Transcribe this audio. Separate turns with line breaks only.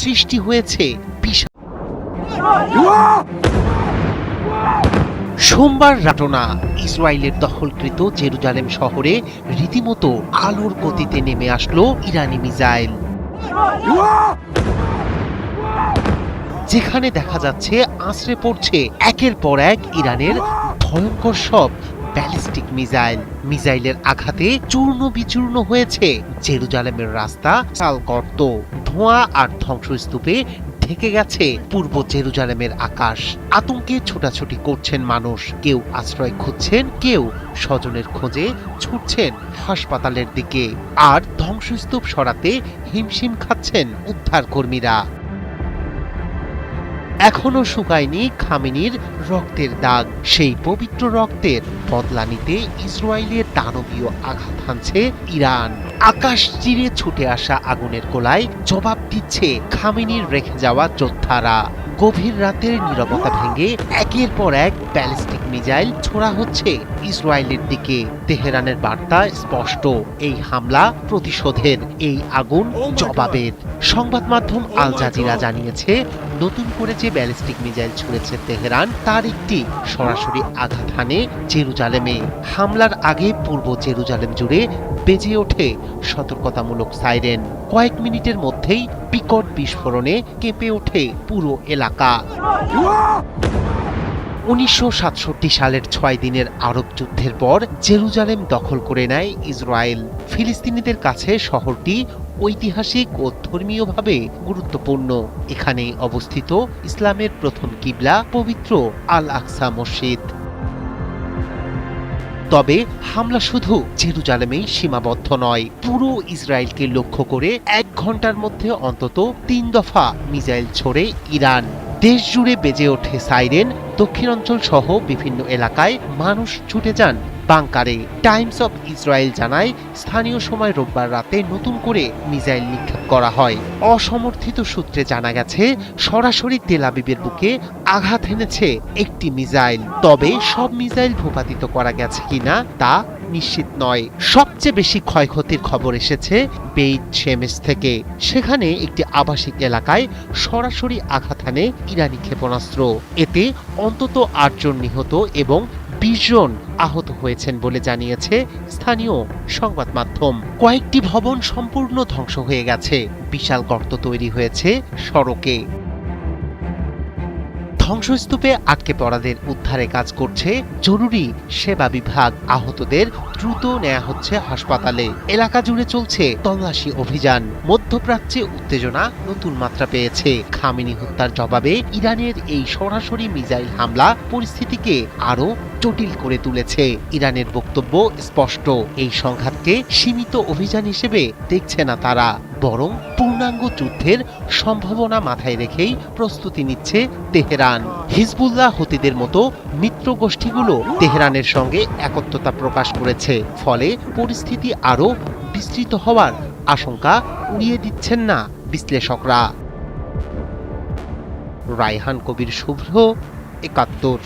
সৃষ্টি হয়েছে বিশাল। সোমবার ঘটনা, ইসরায়েলের দখলকৃত জেরুজালেম শহরে রীতিমতো আলোর গতিতে নেমে আসলো ইরানি মিসাইল, যেখানে দেখা যাচ্ছে আছড়ে পড়ছে একের পর এক ইরানের ভয়ঙ্কর সব ব্যালিস্টিক মিসাইল। মিসাইলের আঘাতে চূর্ণ বিচূর্ণ হয়েছে জেরুজালেমের রাস্তা, চাল গর্ত, ধোঁয়া আর ধ্বংসস্তূপে ঢেকে গেছে পূর্ব জেরুজালেমের আকাশ। আতঙ্কে ছোটাছুটি করছেন মানুষ, কেউ আশ্রয় খুঁজছেন, কেউ স্বজনের খোঁজে ছুটছেন হাসপাতালের দিকে, আর ধ্বংসস্তূপ সরাতে হিমশিম খাচ্ছেন উদ্ধার কর্মীরা। এখনো শুকায়নি খামেনির রক্তের দাগ, সেই পবিত্র রক্তের বদলা নিতে ইসরায়েলের দানবীয় আঘাত হানছে ইরান। আকাশ চিরে ছুটে আসা আগুনের গোলায় জবাব দিচ্ছে খামেনির রেখে যাওয়া যোদ্ধারা। গভীর রাতের নীরবতা ভেঙে একের পর এক ব্যালিস্টিক মিসাইল ছোড়া হচ্ছে ইসরায়েলের দিকে। তেহরানের বার্তা স্পষ্ট, এই হামলা প্রতিশোধের, এই আগুন জবাবের। সংবাদ মাধ্যম আল জাজিরা জানিয়েছে, নতুন করে যে ব্যালিস্টিক মিসাইল ছুড়েছে তেহরান, তার একটি সরাসরি আঘাত হানে জেরুজালেমে। হামলার আগে পূর্ব জেরুজালেম জুড়ে বেজে ওঠে সতর্কতামূলক সাইরেন। কয়েক মিনিটের মধ্যেই বিকট বিস্ফোরণে কেঁপে ওঠে পুরো এলাকা। 1967 সালের 6 দিনের আরব যুদ্ধের পর জেরুজালেম দখল করে নেয় ইসরায়েল। ফিলিস্তিনিদের কাছে শহরটি ঐতিহাসিক ও ধর্মীয়ভাবে গুরুত্বপূর্ণ। এখানেই অবস্থিত ইসলামের প্রথম কিবলা পবিত্র আল আকসা মসজিদ। তবে হামলা শুধু জেরুজালেমেই সীমাবদ্ধ নয়, পুরো ইসরায়েলকে লক্ষ্য করে 1 ঘন্টার মধ্যে অন্তত 3 দফা মিসাইল ছোড়ে ইরান। দেশ জুড়ে বেজে ওঠে সাইরেন। দক্ষিণাঞ্চল সহ বিভিন্ন এলাকায় মানুষ ছুটে যান বাংকারে। টাইমস অব ইসরায়েল জানায়, স্থানীয় সময় রোববার রাতে নতুন করে মিসাইল নিক্ষেপ করা হয়। অসমর্থিত সূত্রে জানা গেছে, সরাসরি তেল আবিবের বুকে আঘাত এনেছে একটি মিসাইল। তবে সব মিসাইল ভূপাতিত করা গেছে কিনা তা নিশ্চিত নয়। সবচেয়ে বেশি ক্ষয়ক্ষতির খবর এসেছে বেইত শেমেশ থেকে। সেখানে একটি আবাসিক এলাকায় সরাসরি আঘাত হানে ইরানি ক্ষেপণাস্ত্র। এতে অন্তত 8 জন নিহত এবং 20 জন আহত হয়েছেন বলে জানিয়েছে স্থানীয় সংবাদ মাধ্যম। কয়েকটি ভবন সম্পূর্ণ ধ্বংস হয়ে গেছে, বিশাল গর্ত তৈরি হয়েছে সড়কে। ধ্বংসস্তূপে আটকে পড়াদের উদ্ধারে কাজ করছে জরুরি সেবা বিভাগ। আহতদের দ্রুত নেওয়া হচ্ছে হাসপাতালে। এলাকা জুড়ে চলছে তল্লাশি অভিযান। মধ্যপ্রাচ্যে উত্তেজনা নতুন মাত্রা পেয়েছে। খামেনি হত্যার জবাবে ইরানের এই সরাসরি মিসাইল হামলা পরিস্থিতিকে আরো জটিল করে তুলেছে। ইরানের বক্তব্য স্পষ্ট, এই সংঘাতকে সীমিত অভিযান হিসেবে দেখছে না তারা, বরং পূর্ণাঙ্গ যুদ্ধের সম্ভাবনা মাথায় রেখেই প্রস্তুতি নিচ্ছে তেহরান। হিজবুল্লাহ হুতিদের মতো মিত্র গোষ্ঠীগুলো তেহরানের সঙ্গে একত্রতা প্রকাশ করেছে। ফলে পরিস্থিতি আরো বিস্তৃত হওয়ার আশঙ্কা উড়িয়ে দিচ্ছেন না বিশ্লেষকরা। রায়হান কবির শুভ্র, ৭১।